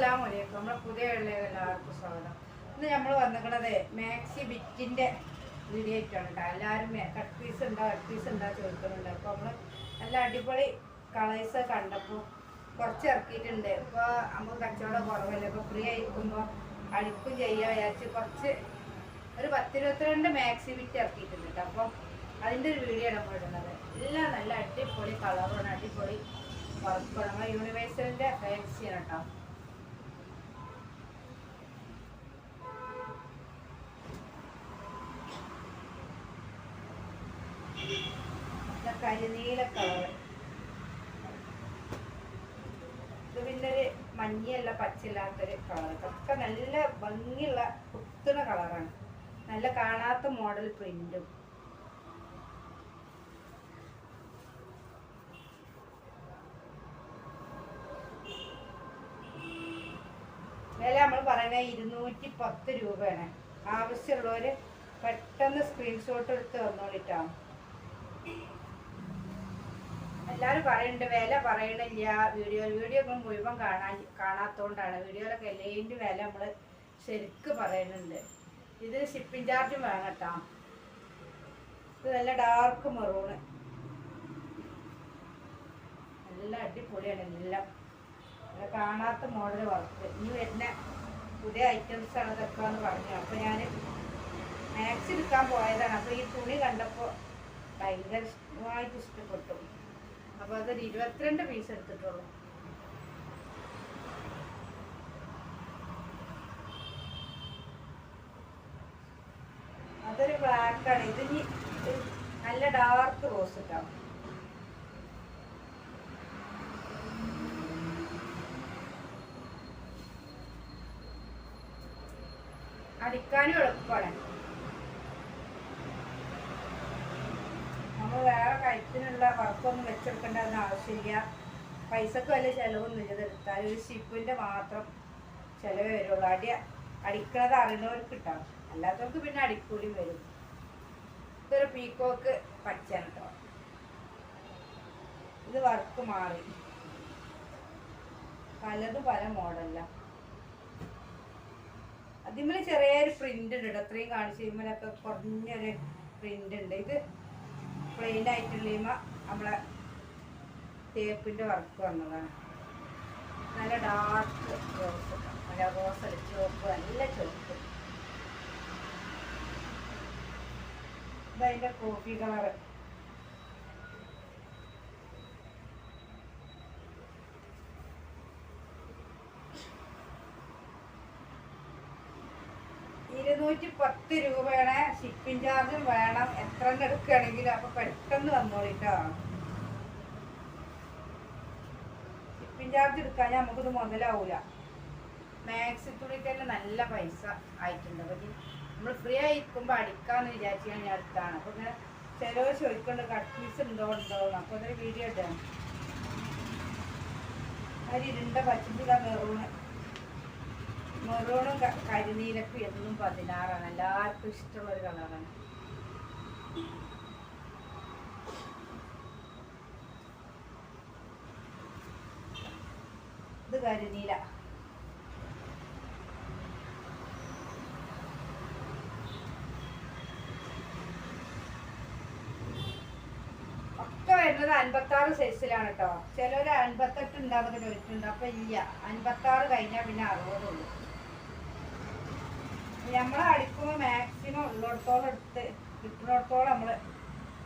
അസ്സലാമലൈക്കും. നമ്മളെ പുതിയ എല്ലാവർക്കും സ്വാഗതം. ഇന്ന് നമ്മൾ വന്നിരിക്കുന്നത് മാക്സി ബിറ്റിൻ്റെ വീഡിയോ ആയിട്ടാണ് കേട്ടോ. എല്ലാവരും കട്ട് പീസ് ഉണ്ടോ ചോദിക്കുന്നുണ്ട്. അപ്പോൾ നമ്മൾ നല്ല അടിപൊളി കളേഴ്സ് കണ്ടപ്പോൾ കുറച്ച് ഇറക്കിയിട്ടുണ്ട്. ഇപ്പോൾ നമുക്ക് കച്ചവടം കുറവല്ലേ, ഇപ്പോൾ ഫ്രീ ആയിരിക്കുമ്പോൾ അടിക്കും ചെയ്യാൻ വിചാരിച്ച് കുറച്ച് ഒരു 10-22 മാക്സി ബിറ്റ് ഇറക്കിയിട്ടുണ്ട് കേട്ടോ. അപ്പോൾ അതിൻ്റെ ഒരു വീഡിയോ ആണ് നമ്മൾ ഇടുന്നത്. എല്ലാം നല്ല അടിപൊളി കളറാണ്, അടിപൊളി വർക്കാണ്. നമ്മൾ യൂണിവേഴ്സലിൻ്റെ ഫാൻസിയാണ് കേട്ടോ. കരിനീല കളറ്, ഇത് പിന്നെ ഒരു മഞ്ഞയല്ല പച്ചയില്ലാത്തൊരു കളർ. ഒക്കെ നല്ല ഭംഗിയുള്ള കുത്തുന്ന കളറാണ്. നല്ല കാണാത്ത മോഡൽ പ്രിന്റും. വില നമ്മൾ പറയുന്നത് 210 രൂപയാണ്. ആവശ്യമുള്ളവർ പെട്ടെന്ന് സ്ക്രീൻഷോട്ട് എടുത്ത് വന്നോളിട്ടാണ്. എല്ലാവരും പറയുന്നുണ്ട് വില പറയണില്ല വീഡിയോ ഒന്നും മുഴുവൻ കാണാത്തോണ്ടാണ്. വീഡിയോയിലൊക്കെ എല്ലാതിൻ്റെ വില നമ്മൾ ശരിക്ക് പറയുന്നുണ്ട്. ഇത് ഷിപ്പിംഗ് ചാർജും വേണം കേട്ടോ. ഇത് നല്ല ഡാർക്ക് മെറൂണ്, നല്ല അടിപൊളിയാണ്. എല്ലാം കാണാത്ത മോഡൽ വർക്ക്. ഇനി വരുന്ന പുതിയ ഐറ്റംസ് ആണ് ഇതൊക്കെ എന്ന് പറഞ്ഞു. അപ്പോൾ ഞാൻ മാക്സി എടുക്കാൻ പോയതാണ്. അപ്പോൾ ഈ തുണി കണ്ടപ്പോൾ ഭയങ്കരമായിട്ട് ഇഷ്ടപ്പെട്ടു. അപ്പോൾ അതൊരു 22 പീസ് എടുത്തിട്ടുള്ളൂ. അതൊരു ബ്ലാക്കാണ്. ഇതിന് നല്ല ഡാർക്ക് റോസ് ഇട്ടാവും. അടിക്കാനും എളുപ്പമാണ്. നമ്മൾ വേറെ കയറ്റിനുള്ള വർക്കൊന്നും വെച്ചെടുക്കേണ്ടതെന്ന് ആവശ്യമില്ല. പൈസക്ക് വലിയ ചിലവൊന്നുമില്ല. ഇതെടുത്താൽ ഒരു ഷിപ്പിൻ്റെ മാത്രം ചിലവേ വരുള്ളൂ. അടിക്കണത് അറിയുന്നവർക്ക് കിട്ടാം, അല്ലാത്തവർക്ക് പിന്നെ അടിക്കൂലി വരും. ഇതൊരു പീക്കോക്ക് പച്ചയാണ് കേട്ടോ. ഇത് വർക്ക് മാറി, പലതും പല മോഡലിലാണ്. അതിന്മേൽ ചെറിയൊരു പ്രിന്റ് ഉണ്ട്. അത്രയും കാണിച്ചു കഴിയുമ്പോഴൊക്കെ കുറഞ്ഞൊരു പ്രിന്റ് ഉണ്ട്. ഇത് പ്ലെയിൻ ആയിട്ടുള്ള നമ്മളെ തേപ്പിൻ്റെ വർക്ക് വന്നതാണ്. നല്ല ഡാർക്ക് റോസ്, നല്ല റോസ് അല്ല ചുവപ്പ്, നല്ല ചുവപ്പ്. ഇതതിൻ്റെ കോഫി കളറ്. $210 രൂപയാണ്. ഷിപ്പിംഗ് ചാർജും വേണം. എത്ര എടുക്കുകയാണെങ്കിലും. അപ്പോൾ പെട്ടെന്ന് വന്നോളിട്ടോ. ഷിപ്പിംഗ് ചാർജ് എടുക്കാൻ നമുക്കിത് മുതലാവൂല. മാക്സി തുണിക്ക് തന്നെ നല്ല പൈസ ആയിട്ടുണ്ട്. അപ്പോൾ നമ്മൾ ഫ്രീ ആയിരിക്കുമ്പോൾ അടിക്കാമെന്ന് വിചാരിച്ചാൽ ഞാൻ അടുത്താണ്. അപ്പോൾ ഇങ്ങനെ ചിലവ് ചോദിക്കൊണ്ട് കട്ട് പീസ് ഉണ്ടോന്ന്. അപ്പോൾ അതൊരു വീഡിയോ ഇട്ടാണ്. ഒരു ഇരുണ്ട പച്ചപ്പുള്ള മെറൂണും കരിനീലക്കും എന്നും 16ആണ്. എല്ലാവർക്കും ഇഷ്ടമുള്ളൊരു കളറാണ്. ഇത് കരിനീല. ഒക്കെ വരുന്നത് 56 സൈസിലാണ് കേട്ടോ. ചിലർ 58 ഉണ്ടാകുന്ന ചോദിച്ചിട്ടുണ്ട്. അപ്പം ഇല്ല, 56 കഴിഞ്ഞാൽ പിന്നെ 60 ഉള്ളൂ. നമ്മൾ അടിക്കുമ്പോൾ മാക്സിമം ഉള്ളിടത്തോളം എടുത്ത് കിട്ടുന്നിടത്തോളം നമ്മൾ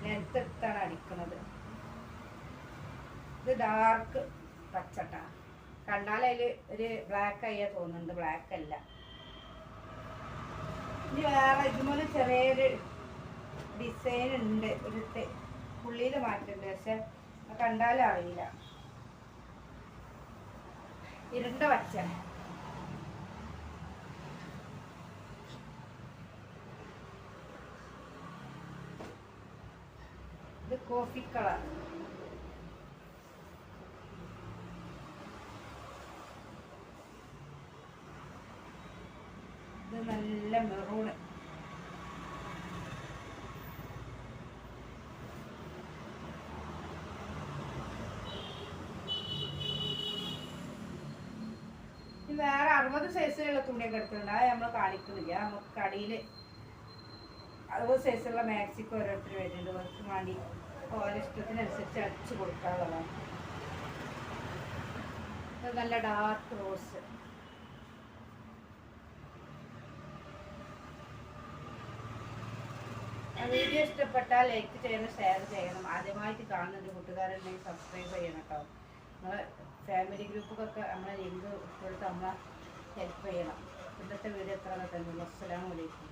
ലെങ്ത്ത് എടുത്താണ് അടിക്കുന്നത്. ഇത് ഡാർക്ക് പച്ചട്ട. കണ്ടാൽ അതിൽ ഒരു ബ്ലാക്ക് ആയാൽ തോന്നുന്നുണ്ട്. ബ്ലാക്ക് അല്ല. ഇനി വേറെ ഇതുപോലെ ചെറിയൊരു ഡിസൈൻ ഉണ്ട്. ഒരു പുള്ളിയിൽ മാറ്റുന്നുണ്ട്, പക്ഷെ കണ്ടാലും അറിയില്ല. ഇരുണ്ട പച്ച. ഇത് കോഫി കളർ. ഇത് നല്ല മെറൂണ്. വേറെ 60 സൈസിലുള്ള തുണിയൊക്കെ എടുത്തിട്ടുണ്ട്. അത് നമ്മൾ കാണിക്കുന്നില്ല. നമുക്ക് കടയിൽ 60 സൈസുള്ള മാക്സിക്ക് ഓരോരുത്തർ വരുന്നുണ്ട്. അവർക്ക് വേണ്ടി ഓരോ ഇഷ്ടത്തിനനുസരിച്ച് അടിച്ചു കൊടുക്കാനുള്ളതാണ്. ഇത് നല്ല ഡാർക്ക് റോസ്. വീഡിയോ ഇഷ്ടപ്പെട്ടാൽ ലൈക്ക് ചെയ്യണം, ഷെയർ ചെയ്യണം. ആദ്യമായിട്ട് കാണുന്ന കൂട്ടുകാരുണ്ടെങ്കിൽ സബ്സ്ക്രൈബ് ചെയ്യണം കേട്ടോ. നമ്മളെ ഫാമിലി ഗ്രൂപ്പൊക്കെ നമ്മളെ ലിങ്ക് കൊടുത്ത് നമ്മളെ ഹെൽപ്പ് ചെയ്യണം. ഇന്നത്തെ വീഡിയോ എത്ര തന്നെ. അസ്സലാമു അലൈക്കും.